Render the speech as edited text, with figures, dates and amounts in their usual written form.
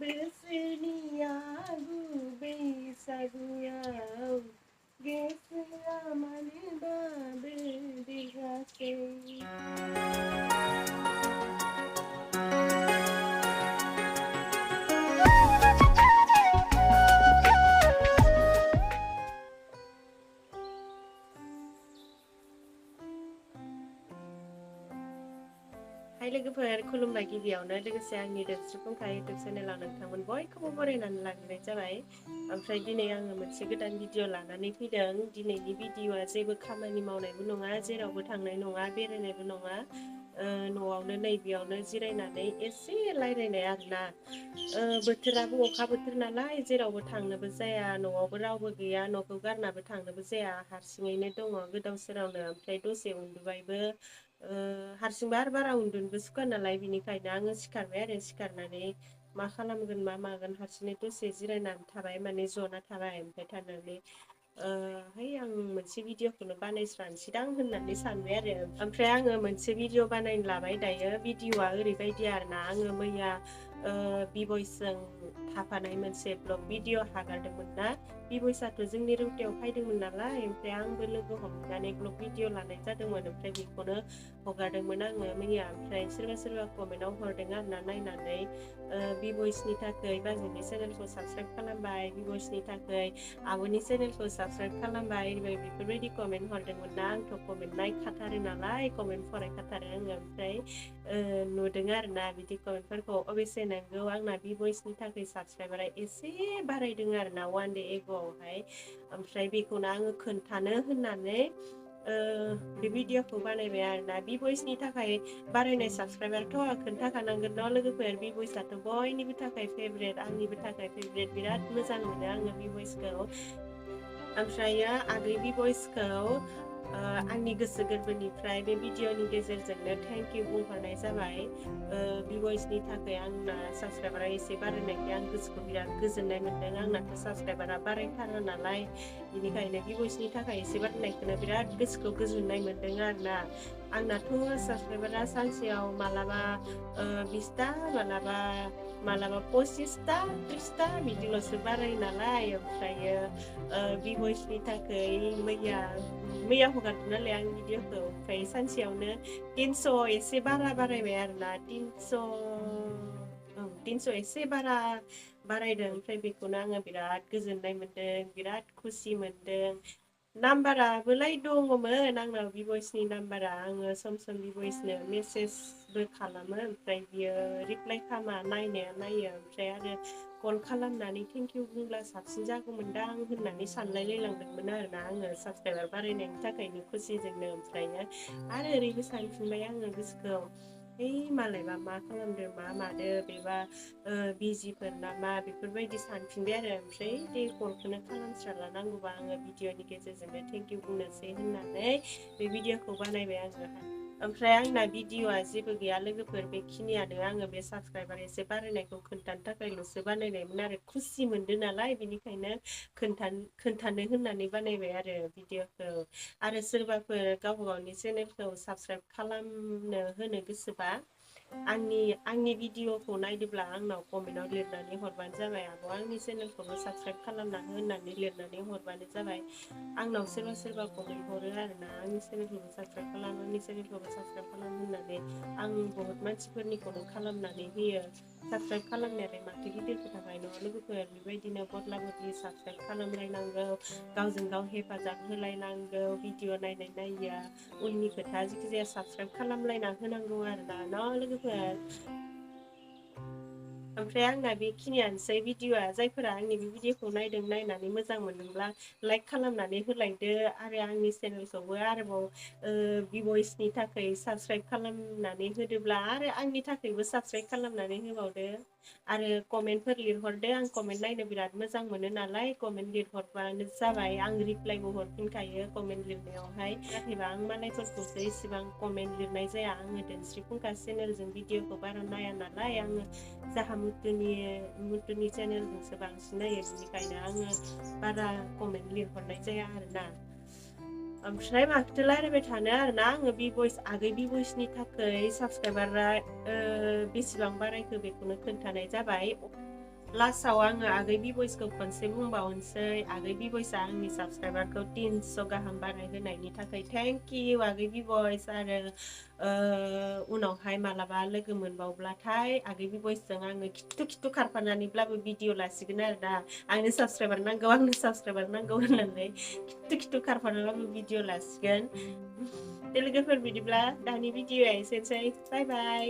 बोसोरनि बैसागुआव गोसोआ मानोबा बेरदेरासै हाय लोगोफोर खुलुमबाय गिबियावनो लोगोसे आंनि दोनस्रिफुंखा इउटुब चेनेलाव नोंथांमोन बयखौबो बरायनानै लाग्रोनाय जाबाय। ओमफ्राय दिनै आङो मोनसे गोदान भिडिअ लानानै फैदों। दिनैनि भिडिअआ जेबो खामानि मावनायबो नङा, जेरावबो थांनाय नङा, बेरायनायबो नङा, न'आवनो नैबेयावनो जिरायनानै एसे रायलायनाय आरोना। बोथोराबो अखा बोथोर नालाय जेरावबो थांनोबो जाया, न'आवबो रावबो गैया, न'खौ गारनाबो थांनोबो जाया, हारसिङैनो दङ गोदाव सोरावनो। ओमफ्राय दसे उन्दुबायबो, हारसिंबा आरो बारा उन्दुनोबो सुखुवा नालाय, बिनिखायनो आङो सिखारबाय आरो सिखारनानै मा खालामगोन मा मागोन हारसिंनो दसे जिरायनानै थाबाय, माने जना थाबाय। ओमफ्राय थानानै है आं मोनसे भिडिअखौनो बानायस्रानोसैदां होननानै सानबाय आरो। ओमफ्राय आङो मोनसे भिडिअ बानायनो लाबाय दायो। भिडिअआ ओरैबायदि आरोना, आङो मैया बिबयसजों थाफानाय मोनसे ब्लग भिडिअ हगारदोंमोन ना। बिबयसआथ' जोंनि रौतायाव फैदोंमोन नालाय, ओमफ्राय आंबो लोगो हमनानै ब्लग भिडिअ लानाय जादोंमोन। ओमफ्राय बेखौनो हगारदोंमोन आङो मैया। ओमफ्राय सोरबा कमेन्टाव हरदों आरोना नायनानै, बिबयसनि थाखाय बाजैनि चेनेलखौ साबसक्राइब खालामबाय, बिबयसनि थाखाय आब'नि चेनेलखौ साबसक्राइब खालामबाय, बेफोरबायदि कमेन्ट हरदोंमोन ना। आंथ' कमेन्ट नायखाथारो नालाय, कमेन्ट फरायखाथारो आङो। ओमफ्राय नुदों आरोना बिदि कमेन्टफोरखौ। अबयसे नंगौ, आंना बिबयसनि थाखाय साबसक्राइबारा एसे बारायदों आरोना 1 डे एग'आवहाय। ओमफ्राय बेखौनो आङो खोन्थानो होननानै बे भिडिअखौ बानायबाय आरोना। बिबयसनि थाखाय बारायनाय साबसक्राइबारथ' खोन्थाखानांगोन न' लोगोफोर। बिबयसआथ' बयनिबो थाखाय फेभरेट, आंनिबो थाखाय फेभरेट, बिराद मोजां मोनो आङो बिबयसखौ। ओमफ्रायो आगै बिबयसखौ आंनि गोसो गोरबोनिफ्राय बे भिडिअनि गेजेरजोंनो थेंक इउ बुंहरनाय जाबाय। बिबयसनि थाखाय आंना साबसक्राइबारा एसे बारायनायखाय आं गोसोखौ बिराद गोजोननाय मोन्दों। आंनाथ' साबसक्राइबारा बारायथारा नालाय, बेनिखायनो बिबयसनि थाखाय एसे बारायनायखौनो बिराद गोसोखौ गोजोननाय मोन्दों आरोना। आंनाथ' साबसक्राइबारा सानसेयाव मालाबा 20ता, मालाबा 25ता 30ता बिदिल'सो बारायो नालाय। ओमफ्रायो बिबयसनि थाखाय मैया हगारदों नालाय आं भिडिअखौ। ओमफ्राय सानसेयावनो 300 एसे बारायबाय आरोना। 300 एसे बारायदों। ओमफ्राय बेखौनो आङो बिराद गोजोननाय मोन्दों, बिराद खुसि मोन्दों। नाम्बाराबोलाय दङमोन आंनाव, बिबयसनि नाम्बारा। आङो सम सम बिबयसनो मेसेजबो खालामो, ओमफ्राय बियो रिप्लाइ खालामा, नायनाया नायो। ओमफ्राय आरो कल खालामनानै थेंक इउ बुंब्ला साबसिन जागौमोनदां होननानै सानलायलायलांदोंमोन आरोना आङो, साबसक्राइबार बारायनायनि थाखायनो खुसिजोंनो। ओमफ्रायो आरो ओरैबो सानफिनबाय आङो गोसोखौ, मालायबा मा खालामदो मा मादो, बेबा बिजिफोर नामा, बेफोरबायदि सानफिनबाय आरो। ओमफ्राय दे कलखौनो खालामस्राला, नांगौबा आङो भिडिअनि गेजेरजोंनो थेंक इउ बुंनोसै होननानै बे भिडिअखौ बानायबाय आङो। ओमफ्राय आंना भिडिअआ जेबो गैया लोगोफोर, बेखिनियानो। आङो बे साबसक्राइबार एसे बारायनायखौ खोन्थानो थाखायल'सो बानायनायमोन आरो, खुसि मोनदों नालाय, बेनिखायनो खोन्थानो होननानै बानायबाय आरो भिडिअखौ। आरो सोरबाफोर गावबा गावनि चेनेलखौ साबसक्राइब खालामनो होनो गोसोबा, आंनि भिडिअखौ नायदोब्ला आंनाव कमेन्टाव लिरनानै हरबानो जाबाय। आब' आंनि चेनेलखौबो साबसक्राइब खालामना हो होननानै लिरनानै हरबानो जाबाय। आंनाव सोरबा कमेन्ट हरो आरोना, आंनि चेनेलखौबो साबसक्राइब खालाम, आंनि चेनेलखौबो साबसक्राइब खालाम होननानै। आं बहुत मानसिफोरनिखौनो खालामनानै होयो। साबसक्राइब खालामनायालाय माथो गिदिर खोथाखाय न' लोगोफोर। बेबायदिनो बदला बदलि साबसक्राइब खालामलायनांगौ, गावजों गाव हेफाजाब होलायनांगौ। भिडिअ नायनाया उननि खोथा, जिखिजाया साबसक्राइब खालामलायना होनांगौ आरोना न' लोगोफोर। ओमफ्राय आंना बेखिनियानोसै भिडिअआ। जायफोरा आंनि बे भिडिअखौ नायदों, नायनानै मोजां मोनदोंब्ला लाइक खालामनानै होलायदो। आरो आंनि चेनेलखौबो आरोबाव बिबयसनि थाखाय साबसक्राइब खालामनानै होदोब्ला आरो आंनि थाखायबो साबसक्राइब खालामनानै होबावदो। आरो कमेन्टफोर लिरहरदो, आं कमेन्ट नायनो बिराद मोजां मोनो नालाय, कमेन्ट लिरहरबानो जाबाय। आं रिप्लाइबो हरफिनखायो कमेन्ट लिरनायावहाय। नाथायबा आं मालायफोरखौसो इसेबां कमेन्ट लिरनाय जाया। आङो दोनस्रिफुंखा चेनेलजों भिडिअखौ बारा नाया नालाय, आङो जाहा मुथुनि चेनेलजोंसो बांसिन नायो, बेनिखायनो आङो बारा कमेन्ट लिरहरनाय जाया आरोना। ओमफ्राय माखौथो रायज्लायबाय थानो आरोना, आङो आगै बिबयसनि थाखाय साबसक्राइबारा बेसेबां बारायखो बेखौनो खोन्थानाय जाबाय। लास्टाव आङो आगै बिबयसखौ खनसे बुंबावनोसै आगै बिबयसा आंनि साबस्क्राइबारखौ 300 गाहाम बारायहोनायनि थाखाय थेंक इउ आगै बिबयस आरो उनावहाय मालाबा लोगो मोनबावब्लाथाय आगै बिबयसजों आङो खिथु खारफानानैब्लाबो भिडिअ लासिगोन आरो ना आंनो साबस्क्राइबार नांगौ होननानै खिथु खारफानानैब्लाबो भिडिअ लासिगोन दे लोगोफोर बिदिब्ला दानि भिडिअआ एसेनोसै बाय बाय